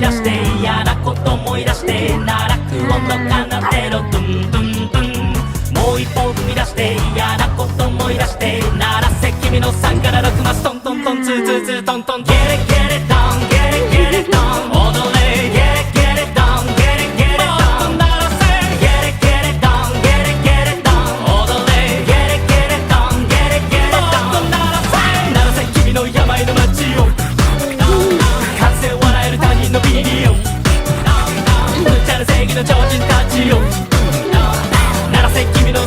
出して嫌なこと思い出して奈落音の奏でろドゥンドゥンドゥンもう一歩踏み出して嫌なこと思い出して鳴らせ君の3から6マストントントンツーツーツートントンゲレゲレドンゲレゲレドン踊れゲレゲレドンゲレゲレドン鳴らせゲレゲレドンゲレゲレドン踊れゲレゲレドンゲレゲレドン鳴らせ君の病の街を風で笑える他人のビデオ無茶な正義の超人たちを鳴らせ君の